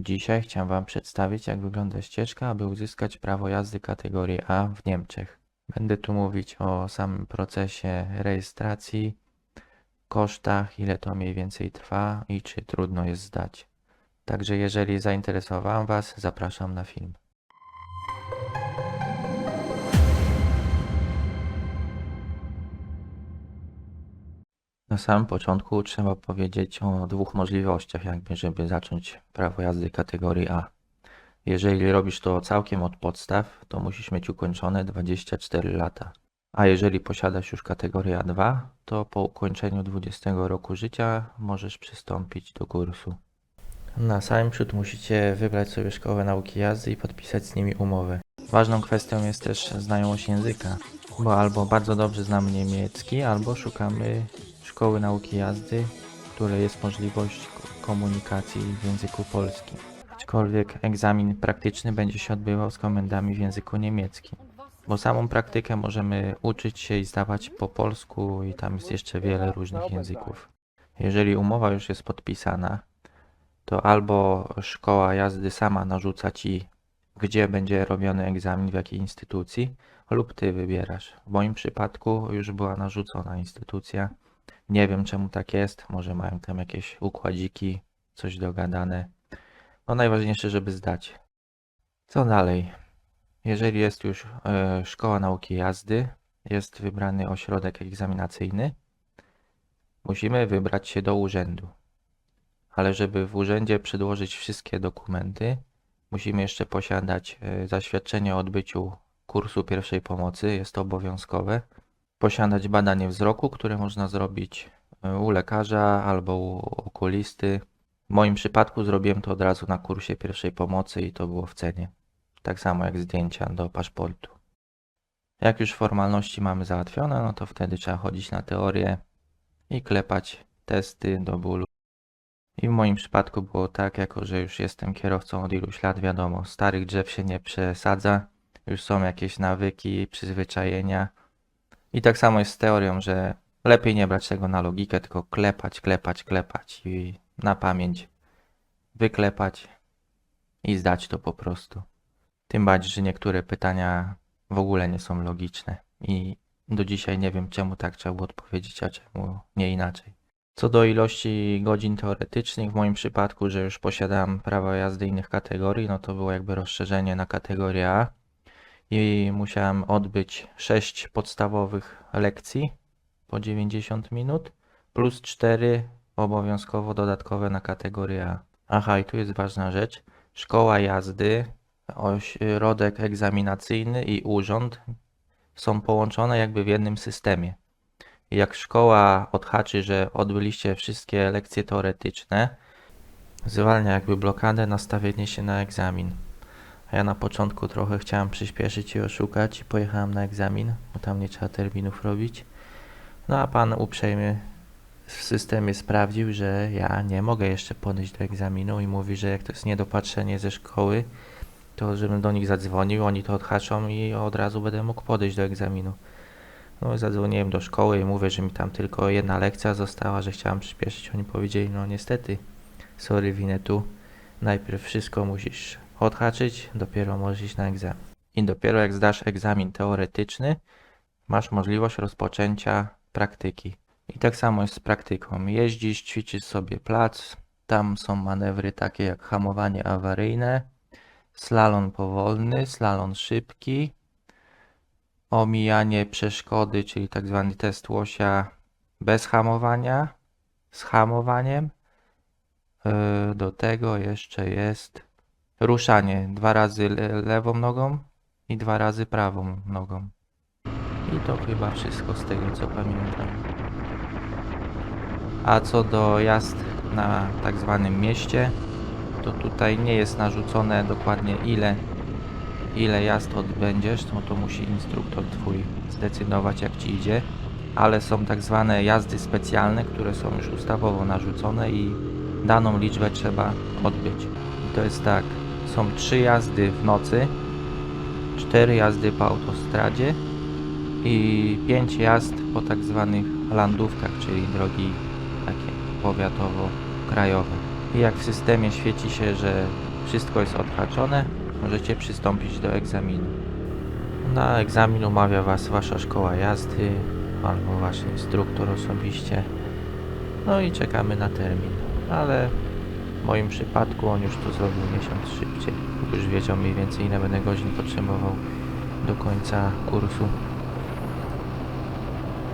Dzisiaj chciałem Wam przedstawić, jak wygląda ścieżka, aby uzyskać prawo jazdy kategorii A w Niemczech. Będę tu mówić o samym procesie rejestracji, kosztach, ile to mniej więcej trwa i czy trudno jest zdać. Także jeżeli zainteresowałem Was, zapraszam na film. Na samym początku trzeba powiedzieć o dwóch możliwościach, żeby zacząć prawo jazdy kategorii A. Jeżeli robisz to całkiem od podstaw, to musisz mieć ukończone 24 lata. A jeżeli posiadasz już kategorię A2, to po ukończeniu 20 roku życia możesz przystąpić do kursu. Na samym przód musicie wybrać sobie szkołę nauki jazdy i podpisać z nimi umowę. Ważną kwestią jest też znajomość języka, bo albo bardzo dobrze znamy niemiecki, albo szukamy szkoły nauki jazdy, w której jest możliwość komunikacji w języku polskim. Aczkolwiek egzamin praktyczny będzie się odbywał z komendami w języku niemieckim, bo samą praktykę możemy uczyć się i zdawać po polsku i tam jest jeszcze wiele różnych języków. Jeżeli umowa już jest podpisana, to albo szkoła jazdy sama narzuca Ci, gdzie będzie robiony egzamin, w jakiej instytucji, lub Ty wybierasz. W moim przypadku już była narzucona instytucja. Nie wiem czemu tak jest, może mają tam jakieś układziki, coś dogadane. No najważniejsze, żeby zdać. Co dalej? Jeżeli jest już szkoła nauki jazdy, jest wybrany ośrodek egzaminacyjny, musimy wybrać się do urzędu. Ale żeby w urzędzie przedłożyć wszystkie dokumenty, musimy jeszcze posiadać zaświadczenie o odbyciu kursu pierwszej pomocy, jest to obowiązkowe. Posiadać badanie wzroku, które można zrobić u lekarza albo u okulisty. W moim przypadku zrobiłem to od razu na kursie pierwszej pomocy i to było w cenie. Tak samo jak zdjęcia do paszportu. Jak już formalności mamy załatwione, no to wtedy trzeba chodzić na teorię i klepać testy do bólu. I w moim przypadku było tak, jako że już jestem kierowcą od iluś lat, wiadomo, starych drzew się nie przesadza, już są jakieś nawyki, przyzwyczajenia. I tak samo jest z teorią, że lepiej nie brać tego na logikę, tylko klepać i na pamięć wyklepać i zdać to po prostu. Tym bardziej, że niektóre pytania w ogóle nie są logiczne i do dzisiaj nie wiem, czemu tak trzeba było odpowiedzieć, a czemu nie inaczej. Co do ilości godzin teoretycznych, w moim przypadku, że już posiadam prawo jazdy innych kategorii, no to było jakby rozszerzenie na kategorię A i musiałem odbyć 6 podstawowych lekcji po 90 minut plus 4 obowiązkowo dodatkowe na kategorię A. Aha, i tu jest ważna rzecz. Szkoła jazdy, ośrodek egzaminacyjny i urząd są połączone jakby w jednym systemie. I jak szkoła odhaczy, że odbyliście wszystkie lekcje teoretyczne, zwalnia jakby blokadę nastawienie się na egzamin. A ja na początku trochę chciałem przyspieszyć i oszukać i pojechałem na egzamin, bo tam nie trzeba terminów robić. No a pan uprzejmie w systemie sprawdził, że ja nie mogę jeszcze podejść do egzaminu i mówi, że jak to jest niedopatrzenie ze szkoły, to żebym do nich zadzwonił, oni to odhaczą i od razu będę mógł podejść do egzaminu. No zadzwoniłem do szkoły i mówię, że mi tam tylko jedna lekcja została, że chciałem przyspieszyć. Oni powiedzieli, no niestety, sorry Winetu, najpierw wszystko musisz odhaczyć, dopiero możesz iść na egzamin. I dopiero jak zdasz egzamin teoretyczny, masz możliwość rozpoczęcia praktyki. I tak samo jest z praktyką. Jeździsz, ćwiczysz sobie plac, tam są manewry takie jak hamowanie awaryjne, slalom powolny, slalom szybki, omijanie przeszkody, czyli tak zwany test łosia bez hamowania, z hamowaniem. Do tego jeszcze jest ruszanie 2 razy lewą nogą i 2 razy prawą nogą. I to chyba wszystko z tego, co pamiętam. A co do jazd na tak zwanym mieście, to tutaj nie jest narzucone dokładnie ile jazd odbędziesz, no to musi instruktor Twój zdecydować, jak Ci idzie, ale są tak zwane jazdy specjalne, które są już ustawowo narzucone i daną liczbę trzeba odbyć. I to jest tak, są 3 jazdy w nocy, 4 jazdy po autostradzie i 5 jazd po tak zwanych landówkach, czyli drogi takie powiatowo-krajowe. I jak w systemie świeci się, że wszystko jest odhaczone, możecie przystąpić do egzaminu. Na egzamin umawia Was Wasza szkoła jazdy albo Wasz instruktor osobiście. No i czekamy na termin, ale w moim przypadku on już to zrobił miesiąc szybciej. Już wiedział mniej więcej, ile będę godzin potrzebował do końca kursu.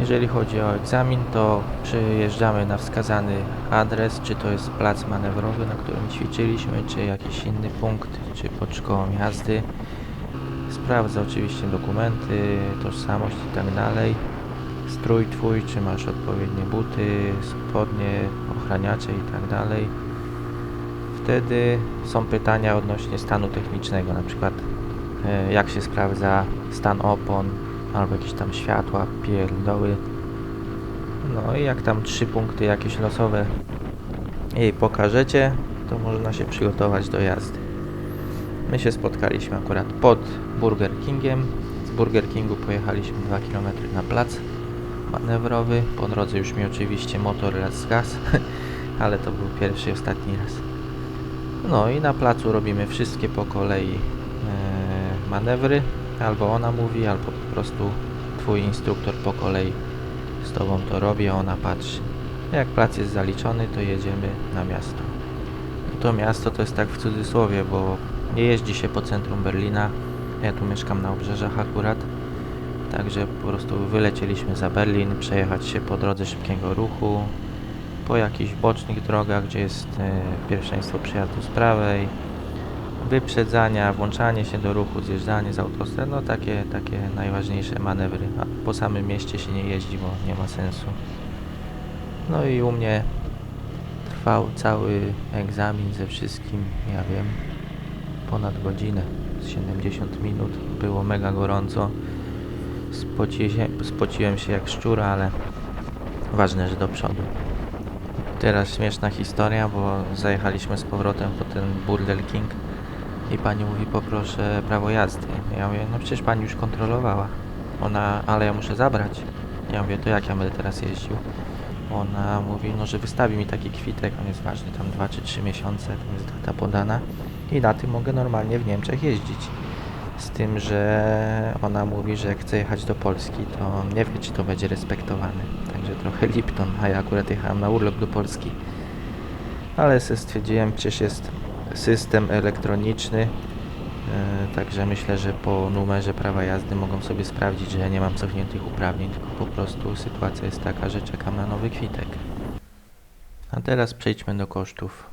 Jeżeli chodzi o egzamin, to przyjeżdżamy na wskazany adres, czy to jest plac manewrowy, na którym ćwiczyliśmy, czy jakiś inny punkt, czy pod szkołą jazdy. Sprawdzę oczywiście dokumenty, tożsamość i tak dalej. Strój Twój, czy masz odpowiednie buty, spodnie, ochraniacze i tak dalej. Wtedy są pytania odnośnie stanu technicznego, na przykład jak się sprawdza stan opon, albo jakieś tam światła, pierdoły. No i jak tam 3 punkty jakieś losowe jej pokażecie, to można się przygotować do jazdy. My się spotkaliśmy akurat pod Burger Kingiem. Z Burger Kingu pojechaliśmy 2 km na plac manewrowy. Po drodze już mi oczywiście motor raz zgasł, ale to był pierwszy i ostatni raz. No i na placu robimy wszystkie po kolei manewry. Albo ona mówi, albo po prostu Twój instruktor po kolei z Tobą to robi, a ona patrzy. Jak plac jest zaliczony, to jedziemy na miasto. To miasto to jest tak w cudzysłowie, bo nie jeździ się po centrum Berlina. Ja tu mieszkam na obrzeżach akurat. Także po prostu wylecieliśmy za Berlin, przejechać się po drodze szybkiego ruchu, po jakichś bocznych drogach, gdzie jest pierwszeństwo przejazdu z prawej, wyprzedzania, włączanie się do ruchu, zjeżdżanie z autostrad, no takie najważniejsze manewry. A po samym mieście się nie jeździ, bo nie ma sensu. No i u mnie trwał cały egzamin ze wszystkim, ja wiem, ponad godzinę, z 70 minut. Było mega gorąco. Spociłem się jak szczura, ale ważne, że do przodu. Teraz śmieszna historia, bo zajechaliśmy z powrotem po ten Burger King i pani mówi, poproszę prawo jazdy. Ja mówię, no przecież pani już kontrolowała. Ona, ale ja muszę zabrać. Ja mówię, to jak ja będę teraz jeździł? Ona mówi, no że wystawi mi taki kwitek, on jest ważny, tam 2 czy 3 miesiące, tam jest data podana i na tym mogę normalnie w Niemczech jeździć. Z tym, że ona mówi, że jak chce jechać do Polski, to nie wie, czy to będzie respektowane. Także trochę Lipton, a ja akurat jechałem na urlop do Polski. Ale stwierdziłem, przecież jest system elektroniczny, także myślę, że po numerze prawa jazdy mogą sobie sprawdzić, że ja nie mam cofniętych uprawnień, tylko po prostu sytuacja jest taka, że czekam na nowy kwitek. A teraz przejdźmy do kosztów.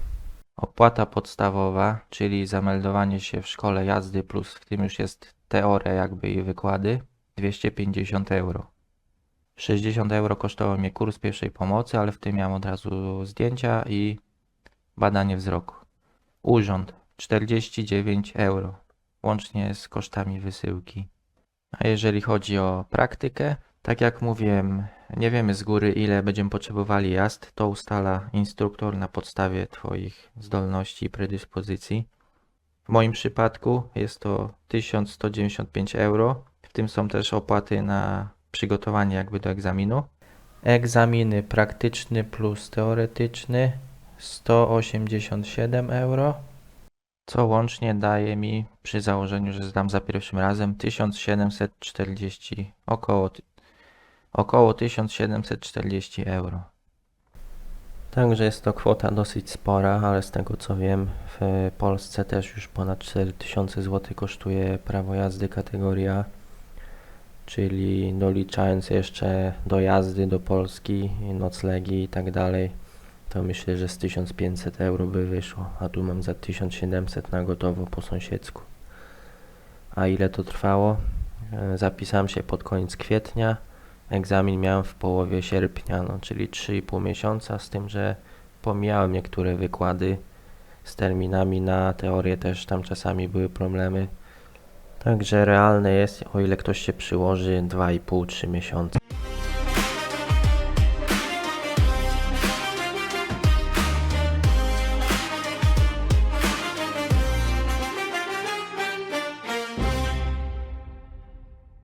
Opłata podstawowa, czyli zameldowanie się w szkole jazdy plus w tym już jest teoria jakby i wykłady, 250 euro. 60 euro kosztował mnie kurs pierwszej pomocy, ale w tym miałem od razu zdjęcia i badanie wzroku. Urząd 49 euro, łącznie z kosztami wysyłki. A jeżeli chodzi o praktykę, tak jak mówiłem, nie wiemy z góry, ile będziemy potrzebowali jazd, to ustala instruktor na podstawie Twoich zdolności i predyspozycji. W moim przypadku jest to 1195 euro, w tym są też opłaty na przygotowanie jakby do egzaminu. Egzaminy praktyczny plus teoretyczny 187 euro, co łącznie daje mi, przy założeniu, że zdam za pierwszym razem, 1740, około 1740 euro. Także jest to kwota dosyć spora, ale z tego co wiem, w Polsce też już ponad 4000 zł kosztuje prawo jazdy kategoria, czyli doliczając jeszcze dojazdy do Polski, noclegi i tak dalej, to myślę, że z 1500 euro by wyszło, a tu mam za 1700 na gotowo po sąsiedzku. A ile to trwało? Zapisałem się pod koniec kwietnia, egzamin miałem w połowie sierpnia, no, czyli 3,5 miesiąca, z tym, że pomijałem niektóre wykłady z terminami na teorię, też tam czasami były problemy. Także realne jest, o ile ktoś się przyłoży, 2,5-3 miesiące.